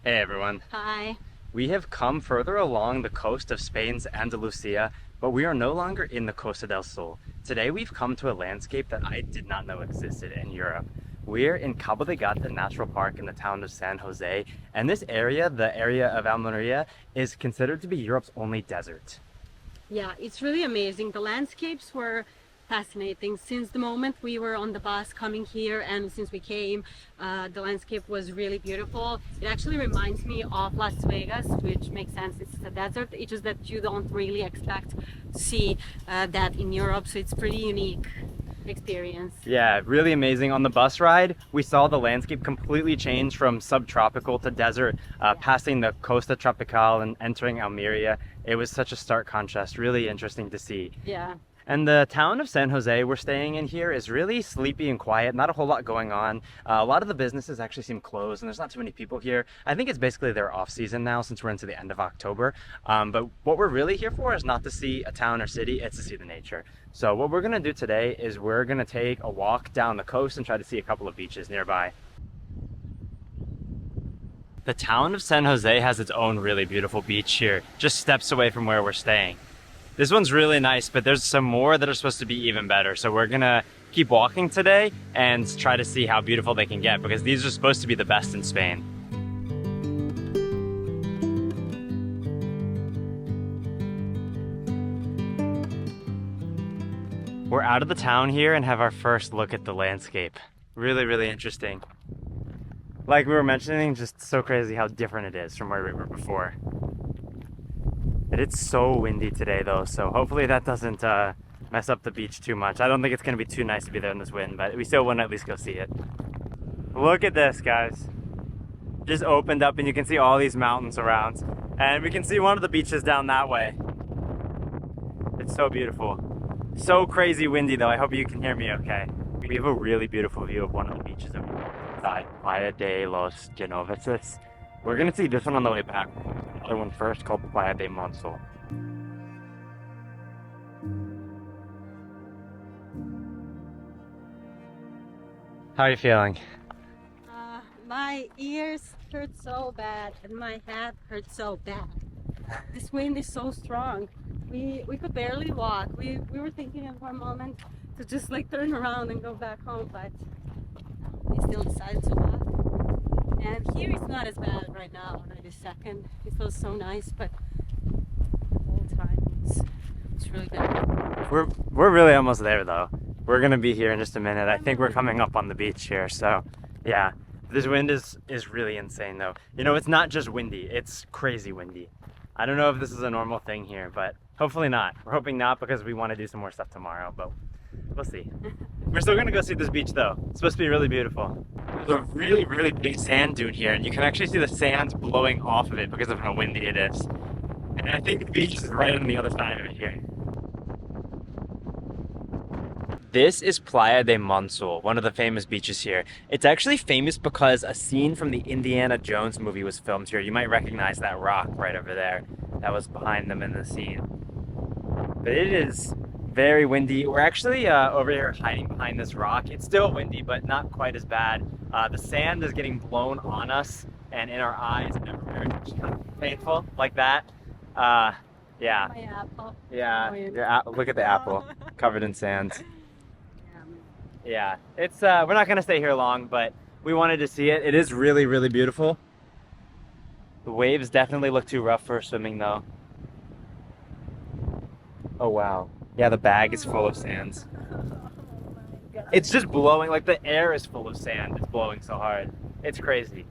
Hey everyone. Hi. We have come further along the coast of Spain's Andalusia, but we are no longer in the Costa del Sol. Today we've come to a landscape that I did not know existed in Europe. We're in Cabo de Gata National Park in the town of San Jose, and this area, the area of Almeria, is considered to be Europe's only desert. Yeah, it's really amazing. The landscapes were fascinating since the moment we were on the bus coming here, and since we came, the landscape was really beautiful. It actually reminds me of Las Vegas, which makes sense. It's a desert. It's just that you don't really expect to see that in Europe, so it's pretty unique experience. Yeah, really amazing. On the bus ride, we saw the landscape completely change from subtropical to desert, passing the Costa Tropical and entering Almeria. It was such a stark contrast, really interesting to see. Yeah. And the town of San Jose we're staying in here is really sleepy and quiet, not a whole lot going on. A lot of the businesses actually seem closed and there's not too many people here. I think it's basically their off season now since we're into the end of October. But what we're really here for is not to see a town or city, it's to see the nature. So what we're gonna do today is we're gonna take a walk down the coast and try to see a couple of beaches nearby. The town of San Jose has its own really beautiful beach here, just steps away from where we're staying. This one's really nice, but there's some more that are supposed to be even better. So we're gonna keep walking today and try to see how beautiful they can get, because these are supposed to be the best in Spain. We're out of the town here and have our first look at the landscape. Really, really interesting. Like we were mentioning, just so crazy how different it is from where we were before. It's so windy today though, so hopefully that doesn't mess up the beach too much. I don't think it's going to be too nice to be there in this wind, but we still want to at least go see it. Look at this, guys. Just opened up and you can see all these mountains around. And we can see one of the beaches down that way. It's so beautiful. So crazy windy though, I hope you can hear me okay. We have a really beautiful view of one of the beaches over here, Playa de los Genoveses. We're going to see this one on the way back. Another one first called Playa de Monsul. How are you feeling? My ears hurt so bad and my head hurt so bad. This wind is so strong. We could barely walk. We were thinking at one moment to just like turn around and go back home, but we still decided to walk. And here it's not as bad right now, right this second. It feels so nice, but the whole time it's really bad. We're really almost there though. We're gonna be here in just a minute. I think we're coming up on the beach here, so yeah. This wind is really insane though. You know, it's not just windy, it's crazy windy. I don't know if this is a normal thing here, but hopefully not. We're hoping not, because we want to do some more stuff tomorrow, but we'll see. We're still gonna go see this beach though. It's supposed to be really beautiful. There's a really, really big sand dune here, and you can actually see the sand blowing off of it because of how windy it is. And I think the beach is right on the other side of it here. This is Playa de Monsul, one of the famous beaches here. It's actually famous because a scene from the Indiana Jones movie was filmed here. You might recognize that rock right over there that was behind them in the scene. But it is very windy. We're actually over here hiding behind this rock. It's still windy, but not quite as bad. The sand is getting blown on us and in our eyes and everywhere. It's kind of painful like that. Yeah. My apple. Yeah. Look at the apple covered in sand. Yeah, it's we're not gonna stay here long, but we wanted to see it. It is really, really beautiful. The waves definitely look too rough for swimming though. Oh wow. Yeah, the bag is full of sand. It's just blowing, like the air is full of sand. It's blowing so hard. It's crazy.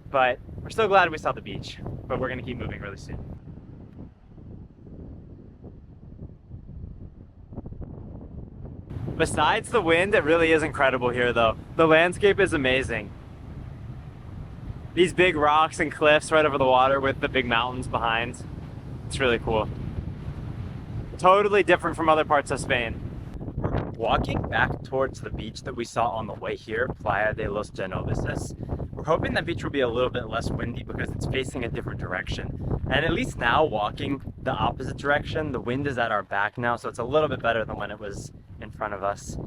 But we're so glad we saw the beach, but we're gonna keep moving really soon. Besides the wind, it really is incredible here though. The landscape is amazing. These big rocks and cliffs right over the water with the big mountains behind. It's really cool. Totally different from other parts of Spain. Walking back towards the beach that we saw on the way here, Playa de los Genoveses, we're hoping that beach will be a little bit less windy because it's facing a different direction. And at least now, walking the opposite direction, the wind is at our back now, so it's a little bit better than when it was in front of us.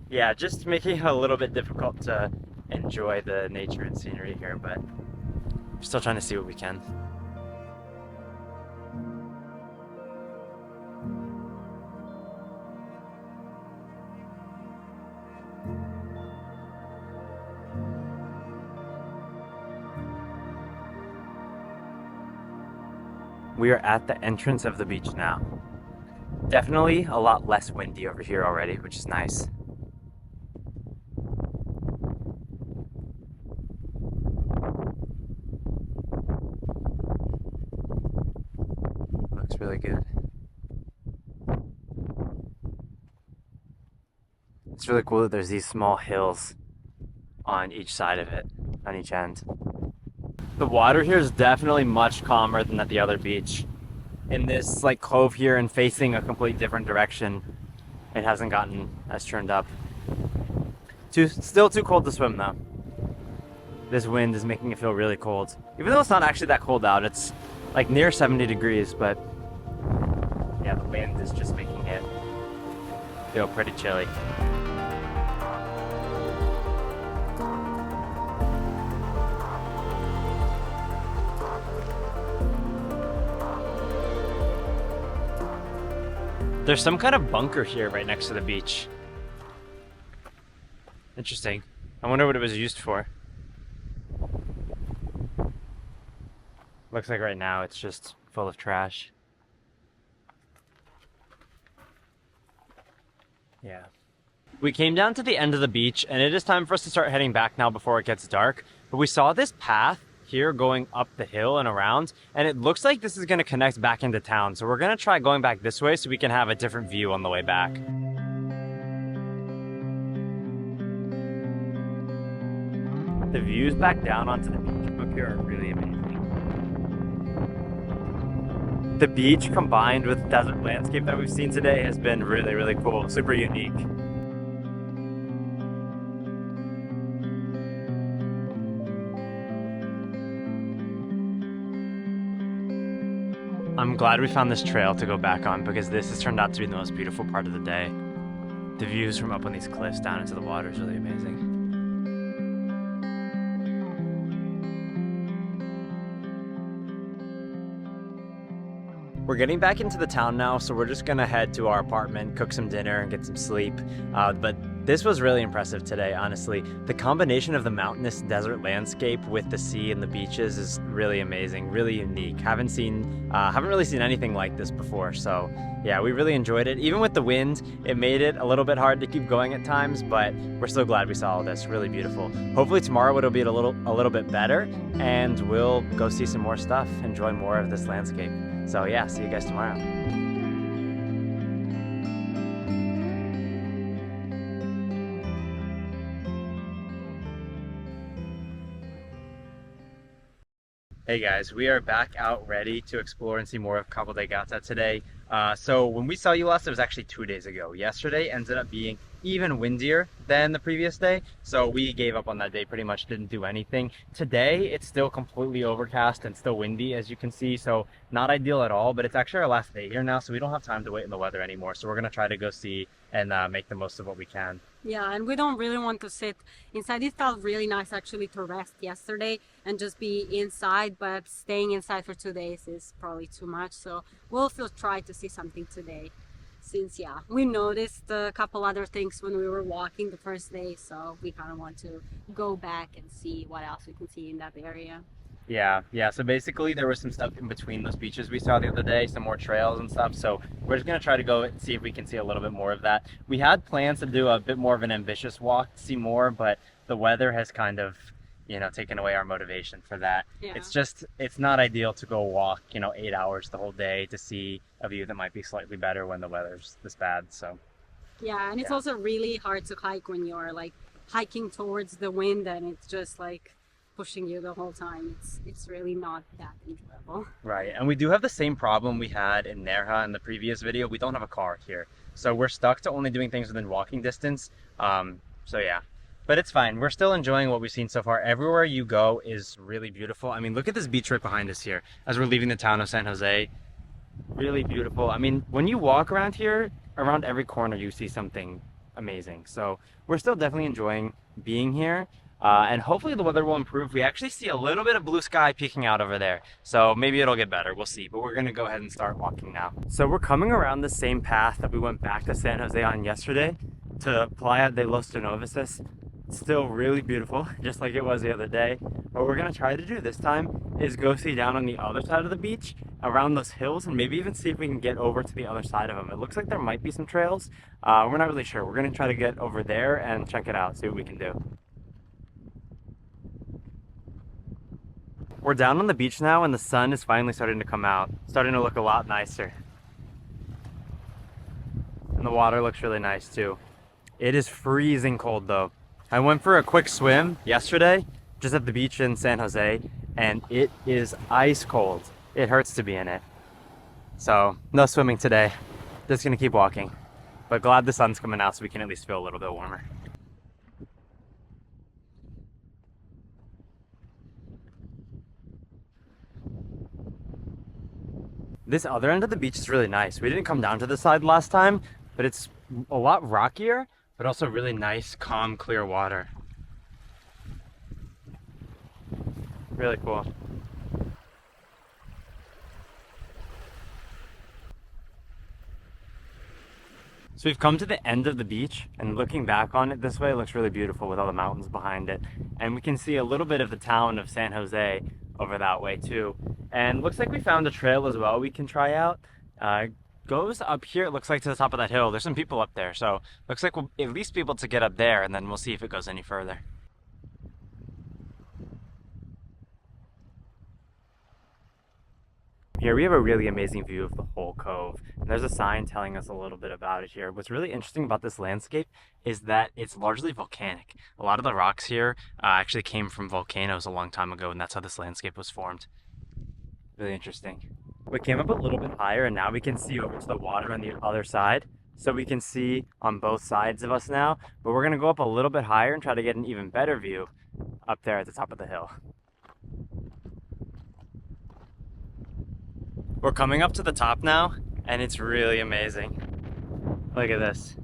Yeah, just making it a little bit difficult to enjoy the nature and scenery here, but Still trying to see what we can. We are at the entrance of the beach now. Definitely a lot less windy over here already, which is nice. Looks really good. It's really cool that there's these small hills on each side of it, on each end. The water here is definitely much calmer than at the other beach. In this like cove here and facing a complete different direction, it hasn't gotten as churned up. Still too cold to swim though. This wind is making it feel really cold. Even though it's not actually that cold out, it's like near 70 degrees, but yeah, the wind is just making it feel pretty chilly. There's some kind of bunker here right next to the beach. Interesting. I wonder what it was used for. Looks like right now it's just full of trash. Yeah. We came down to the end of the beach and it is time for us to start heading back now before it gets dark. But we saw this path here going up the hill and around, and it looks like this is going to connect back into town. So we're going to try going back this way so we can have a different view on the way back. The views back down onto the beach up here are really amazing. The beach combined with desert landscape that we've seen today has been really, really cool, super unique. I'm glad we found this trail to go back on because this has turned out to be the most beautiful part of the day. The views from up on these cliffs down into the water is really amazing. We're getting back into the town now, so we're just gonna head to our apartment, cook some dinner, and get some sleep. But this was really impressive today, honestly. The combination of the mountainous desert landscape with the sea and the beaches is really amazing, really unique. Haven't really seen anything like this before, so yeah, we really enjoyed it. Even with the wind, it made it a little bit hard to keep going at times, but we're so glad we saw all this. Really beautiful. Hopefully tomorrow it'll be a little bit better, and we'll go see some more stuff, enjoy more of this landscape. So yeah, see you guys tomorrow. Hey guys, we are back out ready to explore and see more of Cabo de Gata today. So when we saw you last, it was actually 2 days ago. Yesterday ended up being even windier than the previous day, so we gave up on that day, pretty much didn't do anything. Today, it's still completely overcast and still windy, as you can see, so not ideal at all, but it's actually our last day here now, so we don't have time to wait in the weather anymore, so we're gonna try to go see and make the most of what we can. Yeah, and we don't really want to sit inside. It felt really nice actually to rest yesterday and just be inside, but staying inside for 2 days is probably too much, so we'll still try to see something today. Since yeah, we noticed a couple other things when we were walking the first day, so we kind of want to go back and see what else we can see in that area. Yeah, so basically there was some stuff in between those beaches we saw the other day, some more trails and stuff, so we're just gonna try to go and see if we can see a little bit more of that. We had plans to do a bit more of an ambitious walk to see more, but the weather has kind of, taken away our motivation for that. Yeah. It's not ideal to go walk, 8 hours the whole day to see a view that might be slightly better when the weather's this bad, so. Yeah, and it's also really hard to hike when you're like hiking towards the wind and it's just like pushing you the whole time. It's really not that enjoyable. Right, and we do have the same problem we had in Nerja in the previous video. We don't have a car here, so we're stuck to only doing things within walking distance. So yeah, but it's fine. We're still enjoying what we've seen so far. Everywhere you go is really beautiful. I mean, look at this beach right behind us here as we're leaving the town of San Jose. Really beautiful. I mean, when you walk around here, around every corner you see something amazing. So we're still definitely enjoying being here. and hopefully the weather will improve. We actually see a little bit of blue sky peeking out over there, so maybe it'll get better. We'll see, but we're gonna go ahead and start walking now. So we're coming around the same path that we went back to San Jose on yesterday, to Playa de los Genoveses. It's still really beautiful, just like it was the other day. What we're gonna try to do this time is go see down on the other side of the beach, around those hills, and maybe even see if we can get over to the other side of them. It looks like there might be some trails. We're not really sure. We're gonna try to get over there and check it out, see what we can do. We're down on the beach now and the sun is finally starting to come out. Starting to look a lot nicer. And the water looks really nice too. It is freezing cold though. I went for a quick swim yesterday, just at the beach in San Jose, and it is ice cold. It hurts to be in it. So, no swimming today. Just gonna keep walking. But glad the sun's coming out so we can at least feel a little bit warmer. This other end of the beach is really nice. We didn't come down to the side last time, but it's a lot rockier, but also really nice, calm, clear water. Really cool. So we've come to the end of the beach, and looking back on it this way, it looks really beautiful with all the mountains behind it. And we can see a little bit of the town of San Jose over that way too. And looks like we found a trail as well we can try out. Goes up here, it looks like, to the top of that hill. There's some people up there, so looks like we'll at least be able to get up there, and then we'll see if it goes any further. Here we have a really amazing view of the whole cove, and there's a sign telling us a little bit about it here. What's really interesting about this landscape is that it's largely volcanic. A lot of the rocks here actually came from volcanoes a long time ago, and that's how this landscape was formed. Really interesting. We came up a little bit higher, and now we can see over to the water on the other side. So we can see on both sides of us now, but we're gonna go up a little bit higher and try to get an even better view up there at the top of the hill. We're coming up to the top now, and it's really amazing. Look at this.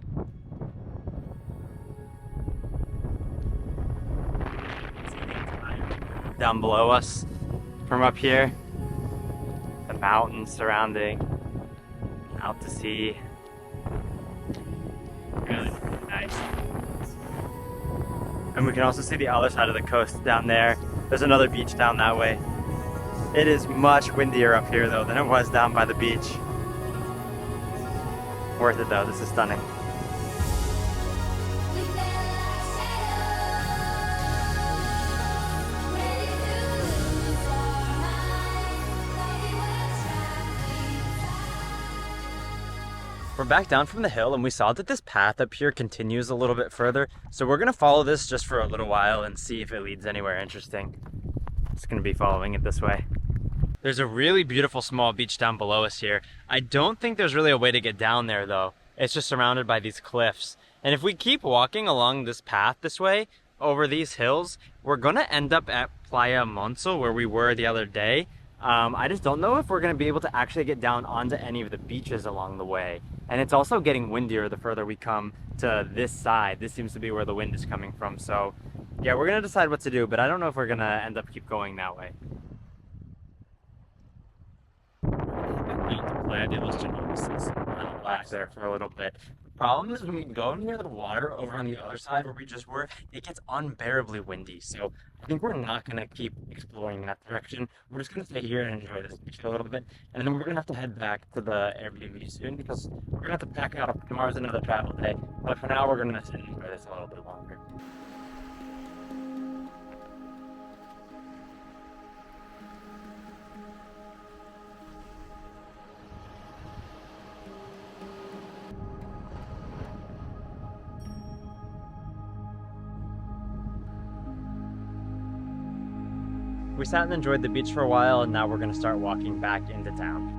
Down below us, from up here, the mountains surrounding, out to sea. Really nice. And we can also see the other side of the coast down there. There's another beach down that way. It is much windier up here though than it was down by the beach. Worth it though, this is stunning. We're back down from the hill and we saw that this path up here continues a little bit further. So we're gonna follow this just for a little while and see if it leads anywhere interesting. Just gonna be following it this way. There's a really beautiful small beach down below us here. I don't think there's really a way to get down there though. It's just surrounded by these cliffs. And if we keep walking along this path this way, over these hills, we're gonna end up at Playa Monsul where we were the other day. I just don't know if we're gonna be able to actually get down onto any of the beaches along the way. And it's also getting windier the further we come to this side. This seems to be where the wind is coming from. So yeah, we're gonna decide what to do, but I don't know if we're gonna end up keep going that way. Playa de los Genoveses. Relax there for a little bit. The problem is when we go near the water over on the other side where we just were, it gets unbearably windy. So I think we're not going to keep exploring that direction. We're just going to stay here and enjoy this beach a little bit. And then we're going to have to head back to the Airbnb soon because we're going to have to pack out. Tomorrow's another travel day. But for now, we're going to sit and enjoy this a little bit longer. We sat and enjoyed the beach for a while, and now we're going to start walking back into town.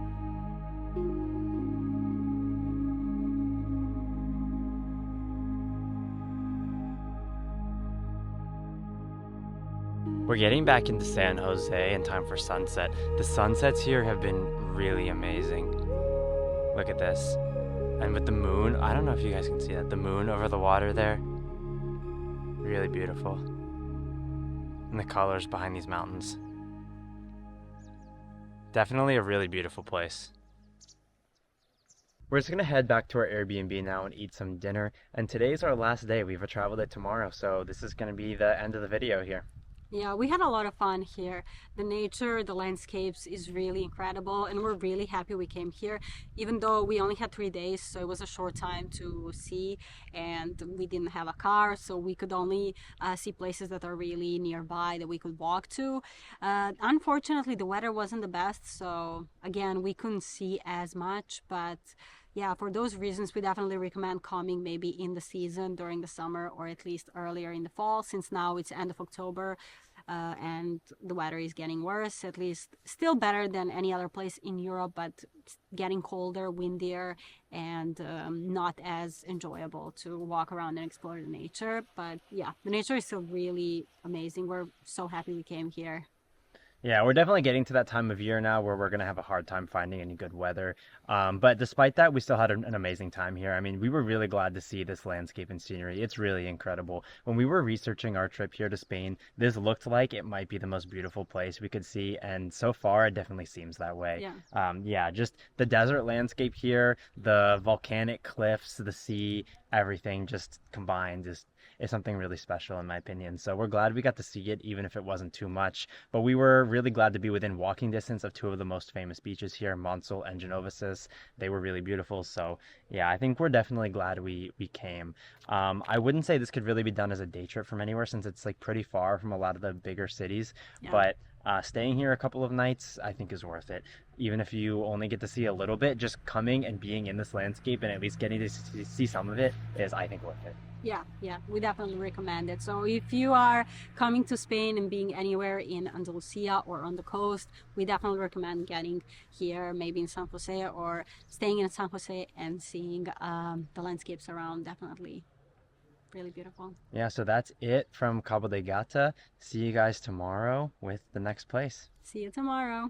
We're getting back into San Jose in time for sunset. The sunsets here have been really amazing. Look at this. And with the moon, I don't know if you guys can see that, the moon over the water there. Really beautiful. And the colors behind these mountains. Definitely a really beautiful place. We're just gonna head back to our Airbnb now and eat some dinner. And today's our last day. We have a travel day tomorrow, so this is gonna be the end of the video here. Yeah, we had a lot of fun here. The nature, the landscapes is really incredible, and we're really happy we came here, even though we only had 3 days, so it was a short time to see, and we didn't have a car, so we could only see places that are really nearby that we could walk to. Unfortunately, the weather wasn't the best, so again, we couldn't see as much, but yeah, for those reasons, we definitely recommend coming maybe in the season during the summer or at least earlier in the fall, since now it's end of October and the weather is getting worse, at least still better than any other place in Europe, but getting colder, windier, and not as enjoyable to walk around and explore the nature. But yeah, the nature is still really amazing. We're so happy we came here. Yeah, we're definitely getting to that time of year now where we're going to have a hard time finding any good weather. But despite that, we still had an amazing time here. I mean, we were really glad to see this landscape and scenery. It's really incredible. When we were researching our trip here to Spain, this looked like it might be the most beautiful place we could see. And so far, it definitely seems that way. Yeah. Yeah, just the desert landscape here, the volcanic cliffs, the sea, everything just combined is something really special in my opinion. So we're glad we got to see it, even if it wasn't too much. But we were really glad to be within walking distance of two of the most famous beaches here, Monsul and Genoveses. They were really beautiful. So yeah, I think we're definitely glad we came. I wouldn't say this could really be done as a day trip from anywhere since it's like pretty far from a lot of the bigger cities. Yeah. But staying here a couple of nights, I think is worth it. Even if you only get to see a little bit, just coming and being in this landscape and at least getting to see some of it is, I think, worth it. Yeah, we definitely recommend it. So if you are coming to Spain and being anywhere in Andalusia or on the coast, we definitely recommend getting here, maybe in San Jose, or staying in San Jose and seeing the landscapes around. Definitely really beautiful. Yeah, so that's it from Cabo de Gata. See you guys tomorrow with the next place. See you tomorrow.